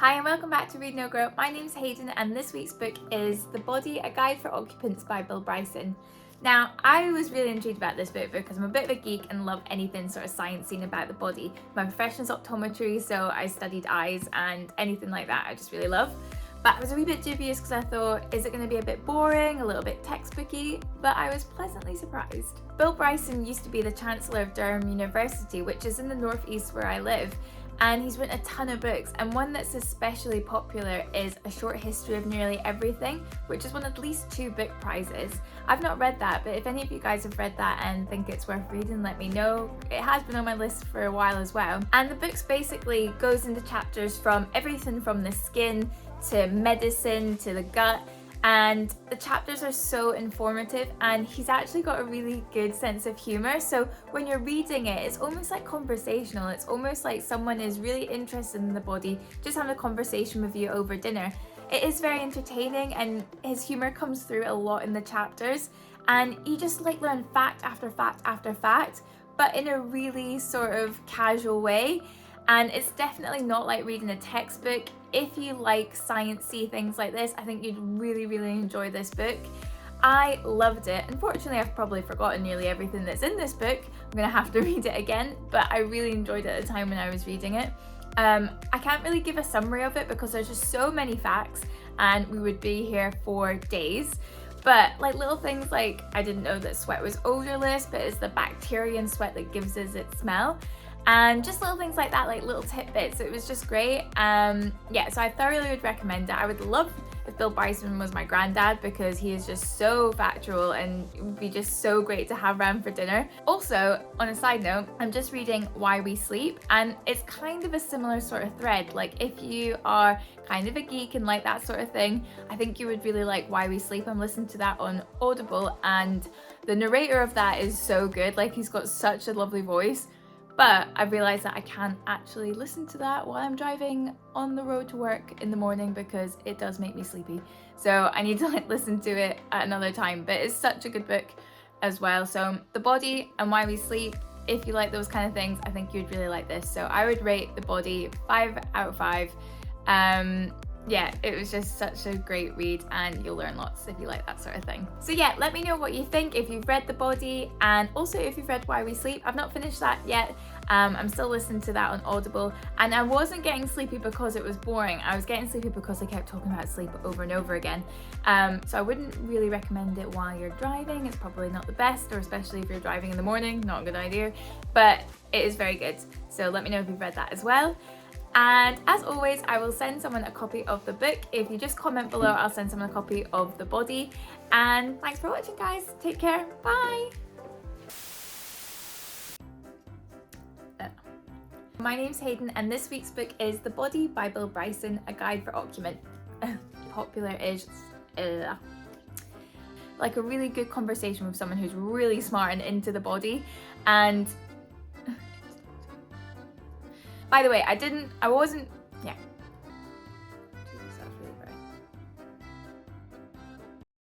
Hi and welcome back to Read No Grow. My name's Hayden and this week's book is The Body, A Guide for Occupants by Bill Bryson. Now, I was really intrigued about this book because I'm a bit of a geek and love anything sort of sciencey about the body. My profession is optometry, so I studied eyes and anything like that I just really love. But I was a wee bit dubious because I thought, is it going to be a bit boring, a little bit textbooky? But I was pleasantly surprised. Bill Bryson used to be the Chancellor of Durham University, which is in the northeast where I live. And he's written a ton of books, and one that's especially popular is A Short History of Nearly Everything, which has won at least 2 book prizes. I've not read that, but if any of you guys have read that and think it's worth reading, let me know. It has been on my list for a while as well. And the book basically goes into chapters from everything from the skin to medicine to the gut, and the chapters are so informative, and he's actually got a really good sense of humour. So when you're reading it, it's almost like conversational. It's almost like someone is really interested in the body, just having a conversation with you over dinner. It is very entertaining, and his humour comes through a lot in the chapters, and you just like learn fact after fact after fact, but in a really sort of casual way. And it's definitely not like reading a textbook. If you like sciencey things like this, I think you'd really enjoy this book. I loved it. Unfortunately, I've probably forgotten nearly everything that's in this book. I'm gonna have to read it again, but I really enjoyed it at the time when I was reading it. I can't really give a summary of it because there's just so many facts and we would be here for days. But like little things like, I didn't know that sweat was odorless, but it's the bacteria in sweat that gives us its smell. And just little things like that, like little tidbits. It was just great. Yeah, so I thoroughly would recommend it. I would love if Bill Bryson was my granddad because he is just so factual and it would be just so great to have around for dinner. Also, on a side note, I'm just reading Why We Sleep, and it's kind of a similar sort of thread. Like if you are kind of a geek and like that sort of thing, I think you would really like Why We Sleep. I'm listening to that on Audible, and the narrator of that is so good. Like he's got such a lovely voice. But I realised that I can't actually listen to that while I'm driving on the road to work in the morning because it does make me sleepy. So I need to like listen to it at another time. But it's such a good book as well. So The Body and Why We Sleep, if you like those kind of things, I think you'd really like this. So I would rate The Body 5 out of 5. Yeah, it was just such a great read and you'll learn lots if you like that sort of thing. So yeah, let me know what you think if you've read The Body, and also if you've read Why We Sleep. I've not finished that yet. I'm still listening to that on Audible, and I wasn't getting sleepy because it was boring. I was getting sleepy because they kept talking about sleep over and over again. So I wouldn't really recommend it while you're driving. It's probably not the best, or especially if you're driving in the morning, not a good idea, but it is very good. So let me know if you've read that as well. And as always, I will send someone a copy of the book. If you just comment below, I'll send someone a copy of The Body. And thanks for watching, guys. Take care. Bye. My name's Hayden, and this week's book is The Body by Bill Bryson, A Guide for Occupants. Popular-ish. Like a really good conversation with someone who's really smart and into the body. And by the way, I wasn't, yeah.